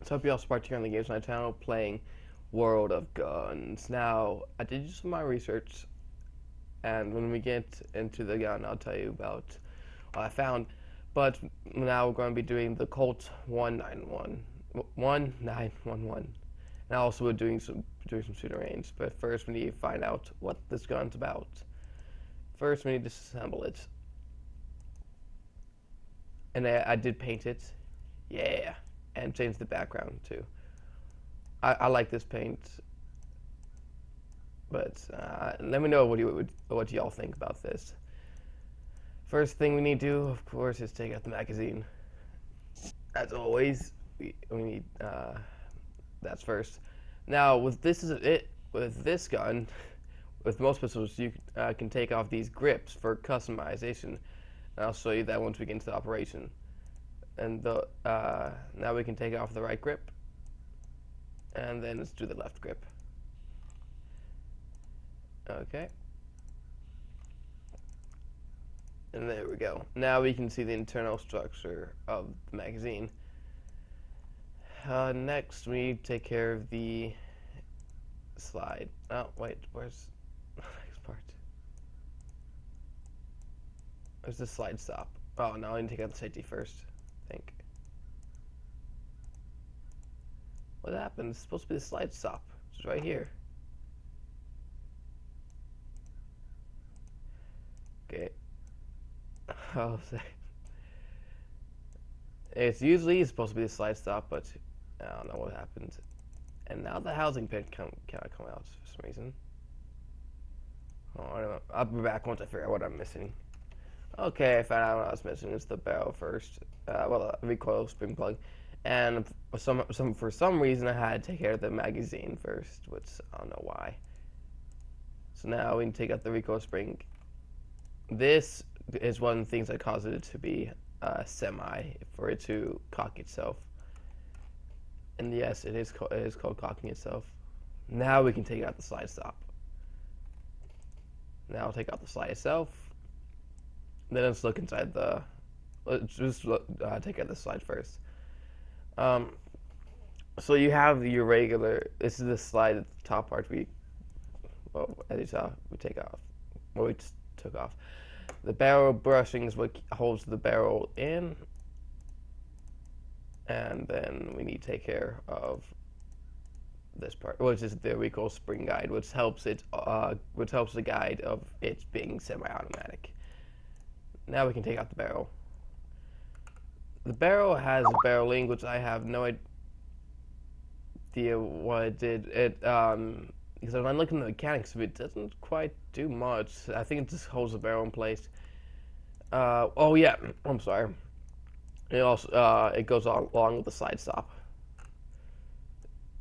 So hope you all support here on the Games on my channel playing World of Guns. Now, I did some of my research, and when we get into the gun, I'll tell you about what I found. But now we're going to be doing the Colt 1911. And also we're doing some shooter range. But first we need to find out what this gun's about. First we need to disassemble it. And I did paint it. Yeah. And change the background too. I like this paint, but let me know what y'all think about this. First thing we need to do, of course, is take out the magazine. As always, we need that's first. Now with this gun, with most pistols, you can take off these grips for customization. And I'll show you that once we get into the operation. And now we can take off the right grip, and then let's do the left grip. Okay. And there we go. Now we can see the internal structure of the magazine. Next, we need to take care of the slide. Oh, wait, where's the next part? Where's the slide stop? Oh, no, I need to take out the safety first. I think. What happened? It's supposed to be the slide stop. It's right here. Okay. I'll say. It's usually supposed to be the slide stop, but I don't know what happened. And now the housing pin cannot come out for some reason. Oh, I don't know. I'll be back once I figure out what I'm missing. Okay, I found out what I was missing. It's the barrel first. The recoil spring plug. And for some reason, I had to take care of the magazine first, which I don't know why. So now we can take out the recoil spring. This is one of the things that causes it to be semi, for it to cock itself. And yes, it is called cocking itself. Now we can take out the slide stop. Now I'll take out the slide itself. Then let's look inside the. Let's just take out the slide first. So you have your regular. This is the slide at the top part. As you saw, we take off. Well, we just took off. The barrel brushing is what holds the barrel in, and then we need to take care of this part, which is the recoil spring guide, which helps the guide of it being semi-automatic. Now we can take out the barrel. The barrel has barreling, which I have no idea what it did. Because when I look at the mechanics of it, doesn't quite do much. I think it just holds the barrel in place. Oh yeah, I'm sorry. It also it goes along with the slide stop.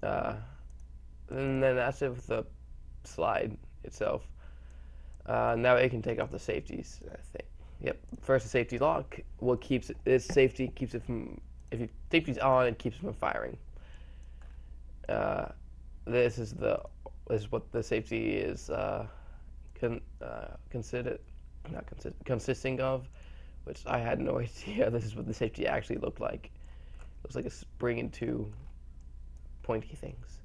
And then that's it with the slide itself. Now it can take off the safeties, I think. Yep. First, the safety lock. What keeps it? This safety keeps it from. If you safety's on, it keeps it from firing. This is what the safety is consisting of, which I had no idea. This is what the safety actually looked like. It looks like a spring and two pointy things.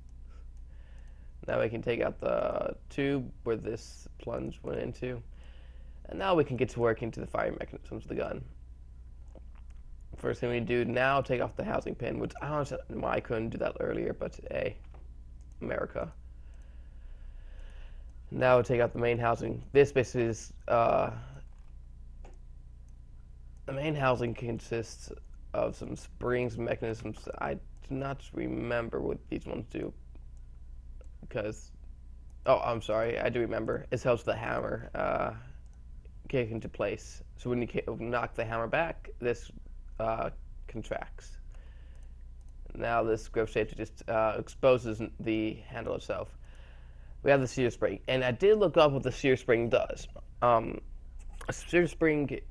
Now we can take out the tube where this plunge went into. And now we can get to work into the firing mechanisms of the gun. First thing we do now, take off the housing pin, which I don't understand why I couldn't do that earlier, but hey, America. Now take out the main housing. This basically is, the main housing consists of some springs and mechanisms. I do not remember what these ones do. Because, oh, I'm sorry, I do remember. It helps the hammer, kick into place. So when you knock the hammer back, this contracts. Now this grip safety just exposes the handle itself. We have the shear spring, and I did look up what the shear spring does. A shear spring,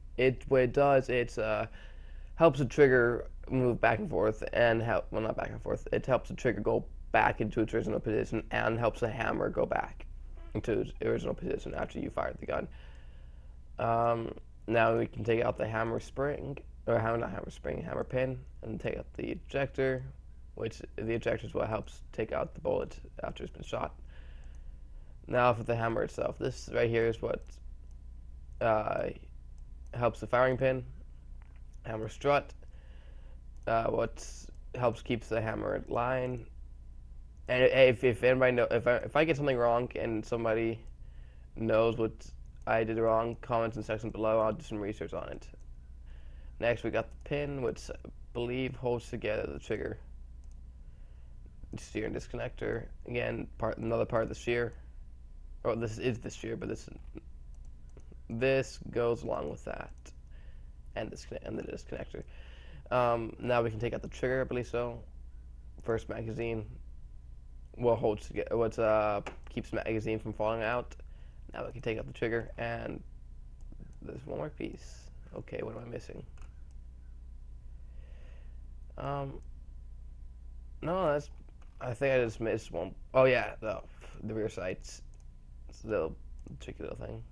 what it does, it helps the trigger move back and forth, and not back and forth. It helps the trigger go back into its original position, and helps the hammer go back into its original position after you fired the gun. Now we can take out the hammer spring, or hammer pin, and take out the ejector. which the ejector is what helps take out the bullet after it's been shot. Now for the hammer itself, this right here is what helps the firing pin, hammer strut, what helps keeps the hammer in line. And if anybody know if I get something wrong and somebody knows what I did wrong, comments in the section below. I'll do some research on it. Next, we got the pin, which I believe holds together the trigger, shear and disconnector. Again, another part of the shear. Oh, this is the shear, but this goes along with that, and the disconnector. Now we can take out the trigger, I believe so. First magazine. What holds together? What keeps the magazine from falling out. Now we can take out the trigger, and there's one more piece. Okay, what am I missing? No, I think I just missed one. Oh yeah, the rear sights. It's a little tricky little thing,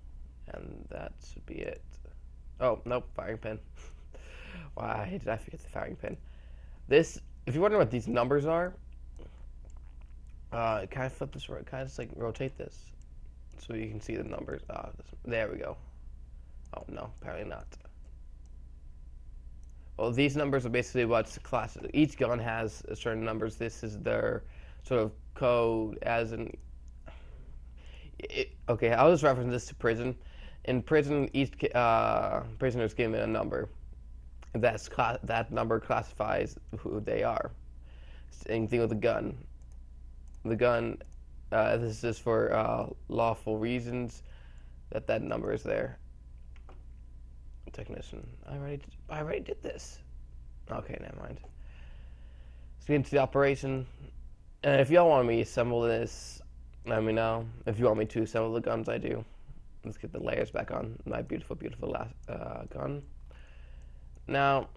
and that should be it. Oh nope, firing pin. Why did I forget the firing pin? This, if you're wondering what these numbers are, kind of flip this, kind of just like rotate this, so you can see the numbers. There we go. Oh no, apparently not. Well, these numbers are basically what's class. Each gun has certain numbers. This is their sort of code, as in. Okay, I'll just reference this to prison. In prison, each prisoner is given a number. That number classifies who they are. Same thing with the gun. The gun, this is just for lawful reasons that number is there. Technician, I already did this. Okay, never mind. Let's get into the operation. And if y'all want me to assemble this, let me know. If you want me to assemble the guns, I do. Let's get the layers back on my beautiful, beautiful gun. Now,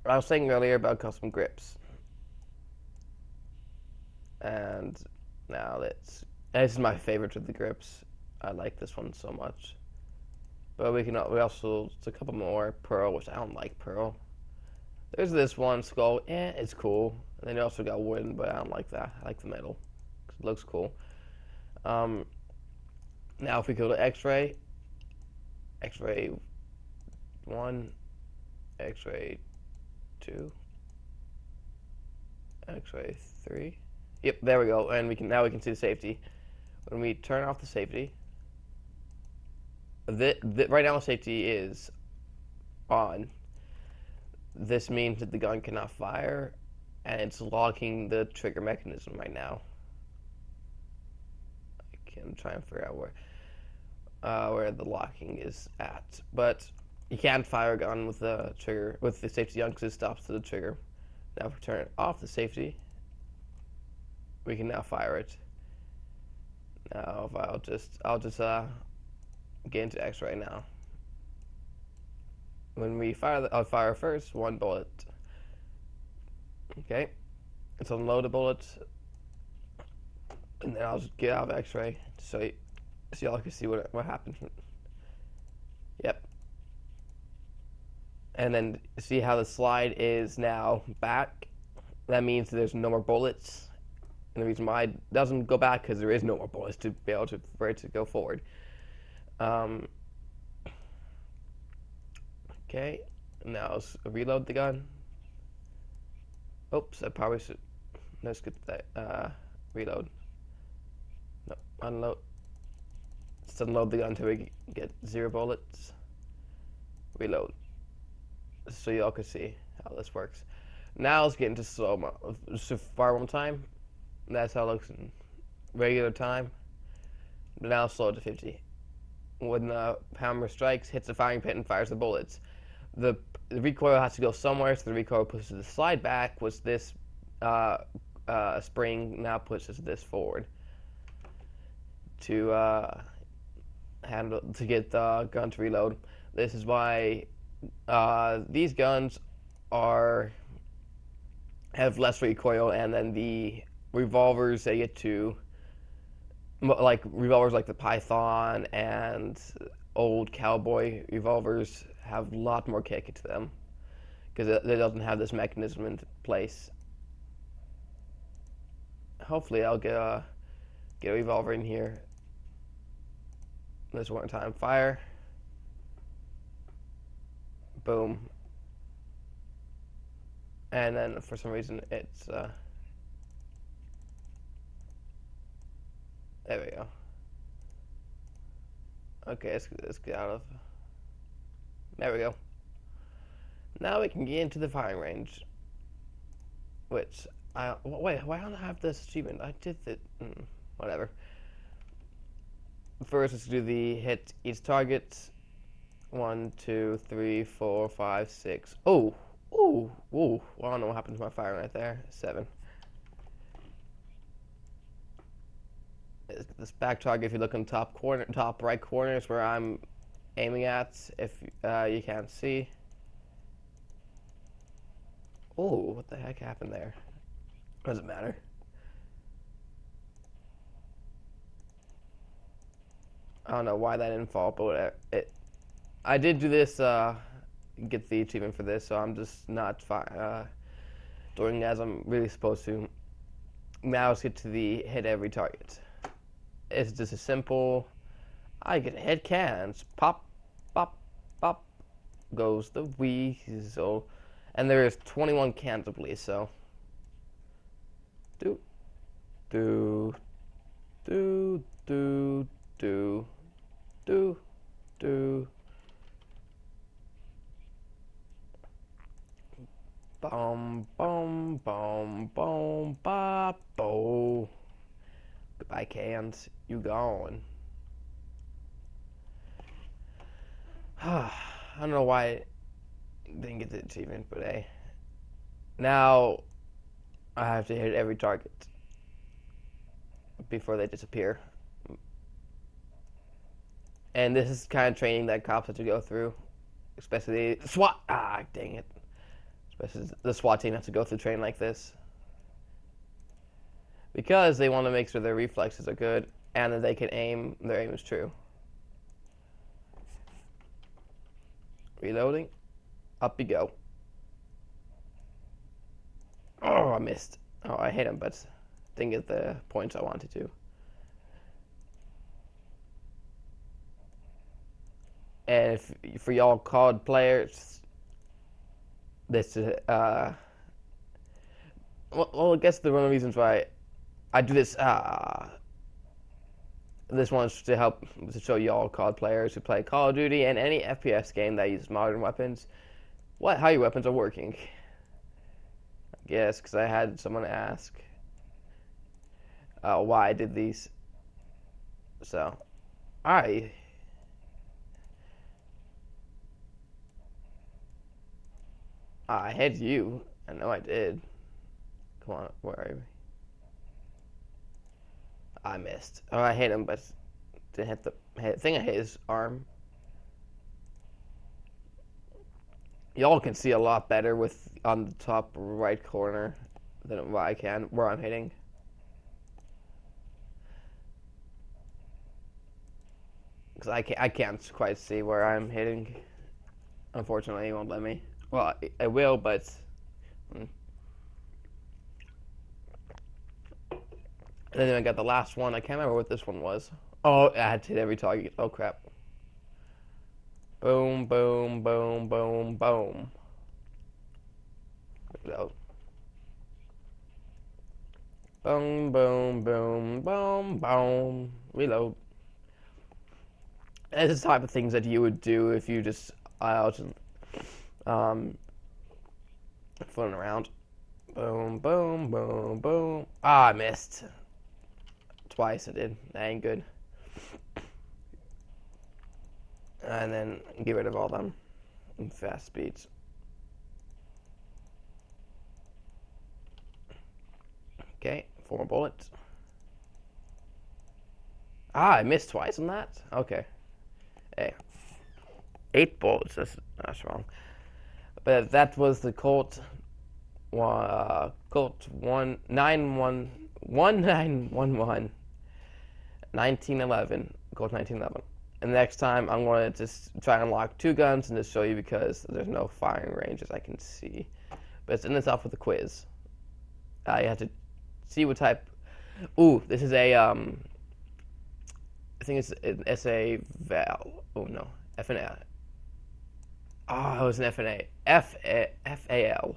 I was saying earlier about custom grips. And now this is my favorite of the grips. I like this one so much. But we also, it's a couple more pearl, which I don't like pearl. There's this one skull, it's cool. And then you also got wooden, but I don't like that. I like the metal, because it looks cool. Now if we go to X-ray 1, X-ray 2, X-ray 3. Yep, there we go. And now we can see the safety. When we turn off the safety, right now the safety is on. This means that the gun cannot fire, and it's locking the trigger mechanism right now. I can try and figure out where the locking is at, but you can't fire a gun with the trigger with the safety on because it stops the trigger. Now if we turn off the safety, we can now fire it. Now if I'll just get into X-ray now. When we fire, I'll fire first one bullet. Okay, let's unload the bullet, and then I'll just get out of X-ray so y'all can see what happens. Yep. And then see how the slide is now back. That means there's no more bullets. And the reason why it doesn't go back because there is no more bullets to be able for it to go forward. Okay, now let's reload the gun. Oops, I probably should. Let's get that. Reload. No, unload. Let's unload the gun until we get 0 bullets. Reload. So y'all can see how this works. Now let's get into slow-mo. So fire one time. That's how it looks in regular time. Now slow to 50. When the hammer strikes, hits the firing pin, and fires the bullets. The recoil has to go somewhere, so the recoil pushes the slide back, which this spring now pushes this forward to get the gun to reload. This is why these guns have less recoil, and then the revolvers they get to, like revolvers like the Python and old cowboy revolvers, have a lot more kick to them because it doesn't have this mechanism in place. hopefully I'll get a revolver in here. This one time, fire. Boom. And then for some reason it's there we go. Okay, let's get out of. There we go. Now we can get into the firing range. Which wait, why don't I have this achievement? I did it. Whatever. First, let's do the hit each target. 1, 2, 3, 4, 5, 6. Oh, ooh. Well, I don't know what happened to my fire right there. 7. This back target, if you look in top right corner, is where I'm aiming at. If you can't see. Oh, what the heck happened there? Doesn't matter. I don't know why that didn't fall, but whatever. I did do this, get the achievement for this, so I'm just not doing as I'm really supposed to. Now let's get to the hit every target. It's just a simple, I get hit cans, pop, pop, pop, goes the weasel. And there is 21 cans, I believe, so. Do, do, do, do, do, do, do. Bum, bum, bum, bum, ba, bo. Goodbye, cans. You gone. I don't know why I didn't get the achievement, but hey. Now, I have to hit every target before they disappear. And this is kind of training that cops have to go through. Especially the SWAT. Ah, dang it. Especially the SWAT team has to go through training like this. Because they want to make sure their reflexes are good and that they can aim, their aim is true. Reloading. Up you go. Oh, I missed. Oh, I hit him, but didn't get the points I wanted to. And if, for y'all COD players, this is, well, I guess one of the reasons why I do this, this one's to help to show y'all COD players who play Call of Duty and any FPS game that uses modern weapons, how your weapons are working. I guess, because I had someone ask why I did these. So, I hit you. I know I did. Come on, where are you? I missed. Oh, I hit him, but didn't hit the thing. I hit his arm. Y'all can see a lot better with on the top right corner than what I can where I'm hitting. Because I can't quite see where I'm hitting. Unfortunately, it won't let me. Well, I will, but. And then I got the last one. I can't remember what this one was. Oh, I had to hit every target. Oh, crap. Boom, boom, boom, boom, boom. Reload. Boom, boom, boom, boom, boom. Reload. And it's the type of things that you would do if you just fooling around. Boom, boom, boom, boom. Ah, I missed. Twice I did. That ain't good. And then get rid of all them fast speeds. Okay, 4 bullets. Ah, I missed twice on that? Okay. Hey. 8 bullets, that's wrong. But that was the Colt Colt 1911 Colt 1911. And next time I'm going to just try and unlock 2 guns and just show you because there's no firing range as I can see. But it's in itself with a quiz. You have to see what type Ooh, this is a I think it's a val. Oh no, F and A. Oh, it was an F and A. F A L.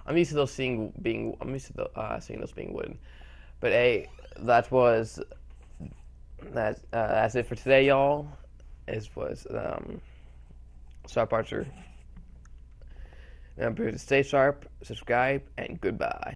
I'm used to those seeing being. I'm used to seeing those being wooden. But a that was that's it for today, y'all. It was Sharp Archer. Remember to stay sharp, subscribe, and goodbye.